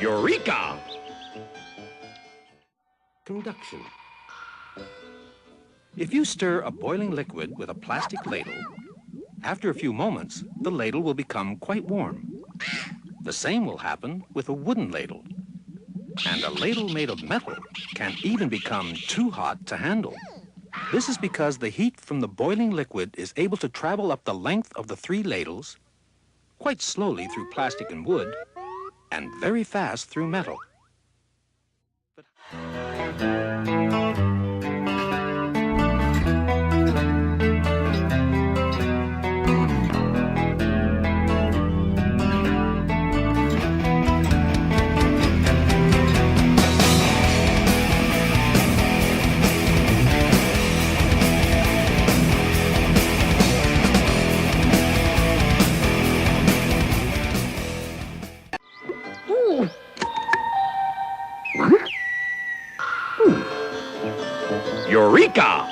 Eureka! Conduction. If you stir a boiling liquid with a plastic ladle, after a few moments, the ladle will become quite warm. The same will happen with a wooden ladle. And a ladle made of metal can even become too hot to handle. This is because the heat from the boiling liquid is able to travel up the length of the three ladles, quite slowly through plastic and wood, and very fast through metal. Eureka!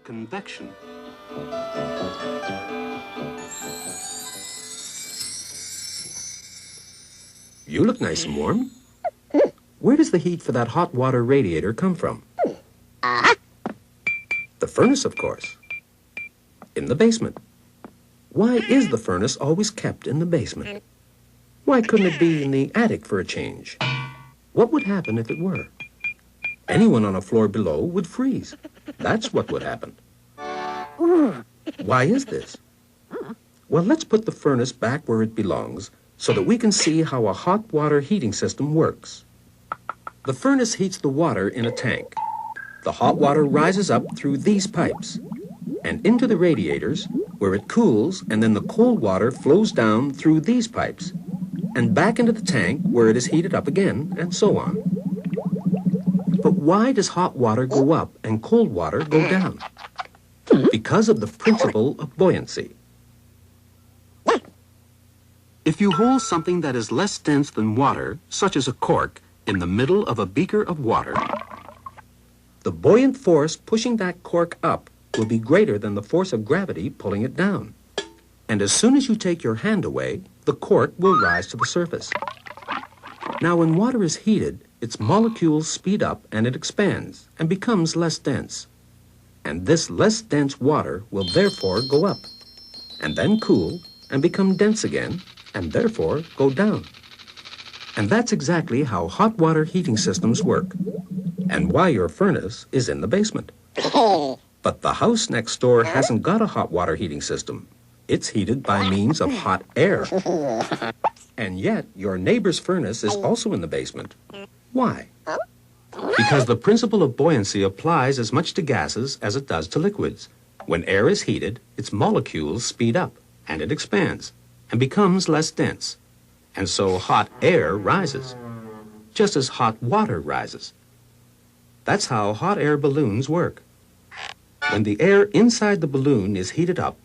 Convection. You look nice and warm. Where does the heat for that hot water radiator come from? The furnace, of course. In the basement. Why is the furnace always kept in the basement? Why couldn't it be in the attic for a change? What would happen if it were? Anyone on a floor below would freeze. That's what would happen. Why is this? Well, let's put the furnace back where it belongs so that we can see how a hot water heating system works. The furnace heats the water in a tank. The hot water rises up through these pipes and into the radiators where it cools, and then the cold water flows down through these pipes and back into the tank where it is heated up again, and so on. But why does hot water go up and cold water go down? Because of the principle of buoyancy. If you hold something that is less dense than water, such as a cork, in the middle of a beaker of water, the buoyant force pushing that cork up will be greater than the force of gravity pulling it down. And as soon as you take your hand away, the cork will rise to the surface. Now, when water is heated, its molecules speed up and it expands and becomes less dense. And this less dense water will therefore go up, and then cool and become dense again, and therefore go down. And that's exactly how hot water heating systems work, and why your furnace is in the basement. But the house next door hasn't got a hot water heating system. It's heated by means of hot air. And yet, your neighbor's furnace is also in the basement. Why? Because the principle of buoyancy applies as much to gases as it does to liquids. When air is heated, its molecules speed up, and it expands, and becomes less dense. And so hot air rises, just as hot water rises. That's how hot air balloons work. When the air inside the balloon is heated up,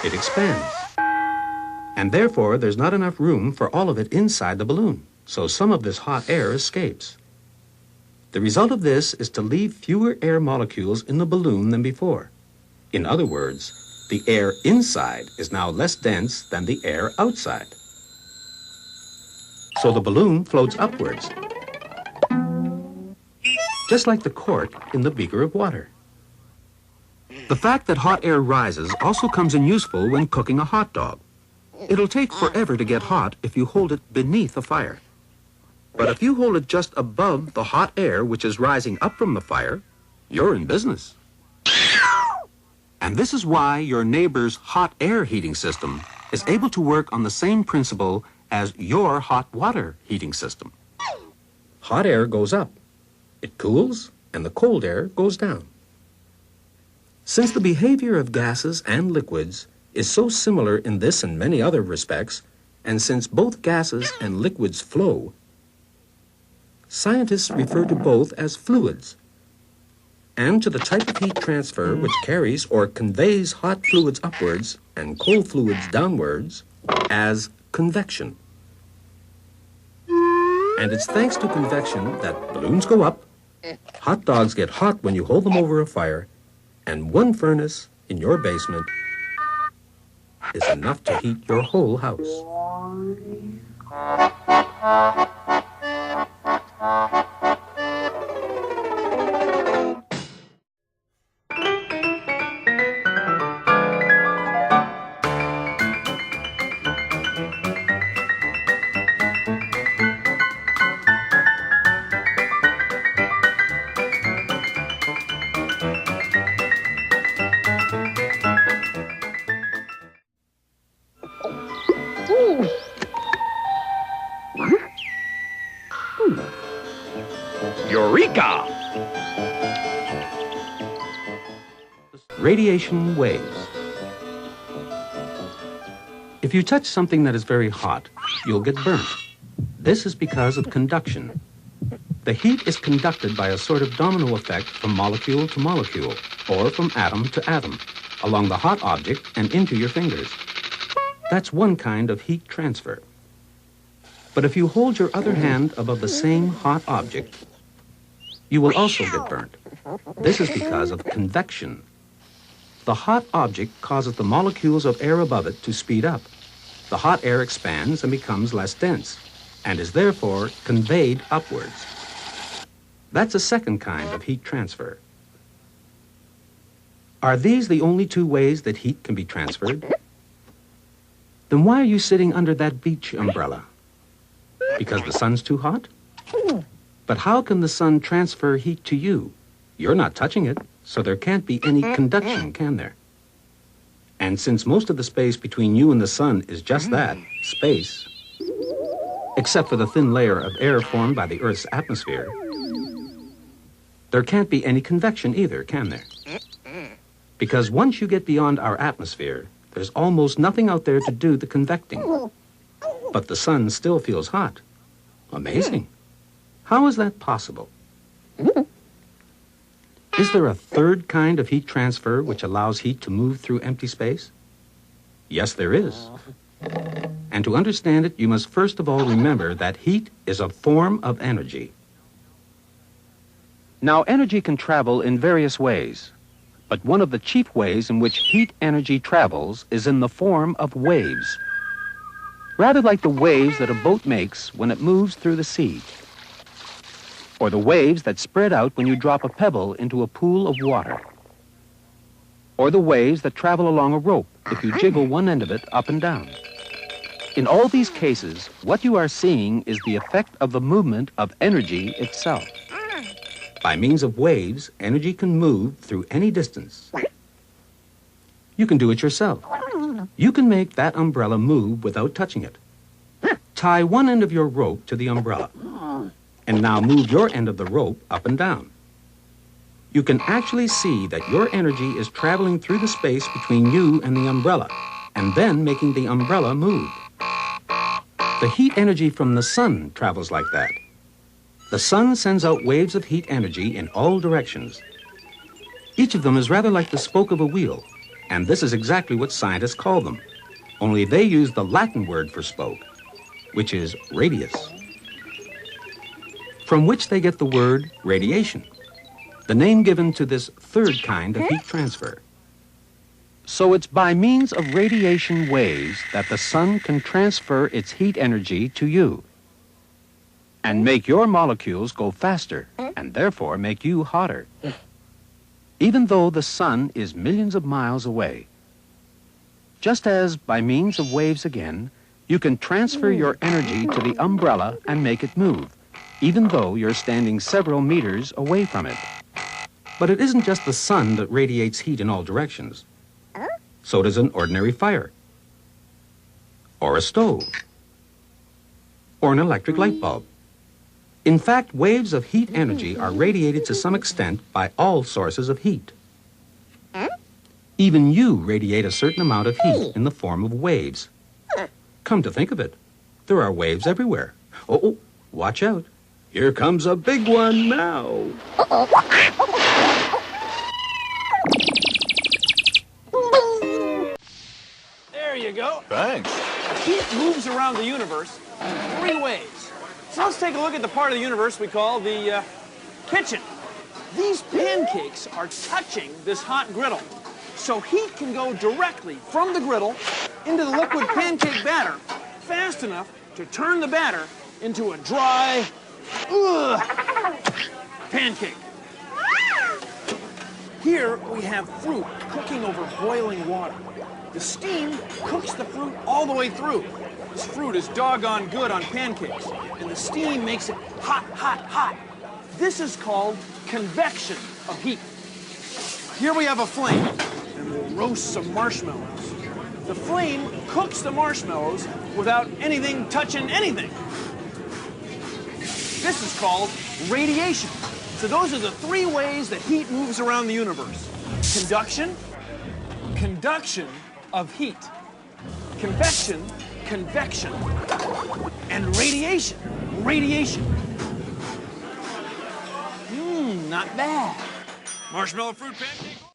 it expands. And therefore, there's not enough room for all of it inside the balloon, so some of this hot air escapes. The result of this is to leave fewer air molecules in the balloon than before. In other words, the air inside is now less dense than the air outside. So the balloon floats upwards, just like the cork in the beaker of water. The fact that hot air rises also comes in useful when cooking a hot dog. It'll take forever to get hot if you hold it beneath a fire. But if you hold it just above the hot air which is rising up from the fire, you're in business. And this is why your neighbor's hot air heating system is able to work on the same principle as your hot water heating system. Hot air goes up, it cools, and the cold air goes down. Since the behavior of gases and liquids is so similar in this and many other respects, and since both gases and liquids flow, scientists refer to both as fluids, and to the type of heat transfer which carries or conveys hot fluids upwards and cold fluids downwards as convection. And it's thanks to convection that balloons go up, hot dogs get hot when you hold them over a fire, and one furnace in your basement is enough to heat your whole house. Eureka! Radiation waves. If you touch something that is very hot, you'll get burnt. This is because of conduction. The heat is conducted by a sort of domino effect from molecule to molecule, or from atom to atom, along the hot object and into your fingers. That's one kind of heat transfer. But if you hold your other hand above the same hot object, you will also get burnt. This is because of convection. The hot object causes the molecules of air above it to speed up. The hot air expands and becomes less dense, and is therefore conveyed upwards. That's a second kind of heat transfer. Are these the only two ways that heat can be transferred? Then why are you sitting under that beach umbrella? Because the sun's too hot? But how can the sun transfer heat to you? You're not touching it, so there can't be any conduction, can there? And since most of the space between you and the sun is just that, space, except for the thin layer of air formed by the Earth's atmosphere, there can't be any convection either, can there? Because once you get beyond our atmosphere, there's almost nothing out there to do the convecting. But the sun still feels hot. Amazing. How is that possible? Is there a third kind of heat transfer which allows heat to move through empty space? Yes, there is. And to understand it, you must first of all remember that heat is a form of energy. Now, energy can travel in various ways, but one of the chief ways in which heat energy travels is in the form of waves. Rather like the waves that a boat makes when it moves through the sea, or the waves that spread out when you drop a pebble into a pool of water, or the waves that travel along a rope if you jiggle one end of it up and down. In all these cases, what you are seeing is the effect of the movement of energy itself. By means of waves, energy can move through any distance. You can do it yourself. You can make that umbrella move without touching it. Tie one end of your rope to the umbrella, and now move your end of the rope up and down. You can actually see that your energy is traveling through the space between you and the umbrella, and then making the umbrella move. The heat energy from the sun travels like that. The sun sends out waves of heat energy in all directions. Each of them is rather like the spoke of a wheel, and this is exactly what scientists call them, only they use the Latin word for spoke, which is radius, from which they get the word radiation, the name given to this third kind of heat transfer. So it's by means of radiation waves that the sun can transfer its heat energy to you and make your molecules go faster and therefore make you hotter, even though the sun is millions of miles away. Just as by means of waves again, you can transfer your energy to the umbrella and make it move, even though you're standing several meters away from it. But it isn't just the sun that radiates heat in all directions. So does an ordinary fire, or a stove, or an electric light bulb. In fact, waves of heat energy are radiated to some extent by all sources of heat. Even you radiate a certain amount of heat in the form of waves. Come to think of it, there are waves everywhere. Oh, watch out. Here comes a big one now. There you go. Thanks. Heat moves around the universe in 3 ways. So let's take a look at the part of the universe we call the kitchen. These pancakes are touching this hot griddle. So heat can go directly from the griddle into the liquid pancake batter fast enough to turn the batter into a dry, pancake. Here we have fruit cooking over boiling water. The steam cooks the fruit all the way through. This fruit is doggone good on pancakes, and the steam makes it hot, hot, hot. This is called convection of heat. Here we have a flame, and we'll roast some marshmallows. The flame cooks the marshmallows without anything touching anything. This is called radiation. So those are the three ways that heat moves around the universe. Conduction, conduction of heat. Convection, convection. And radiation, radiation. Not bad. Marshmallow fruit pancake.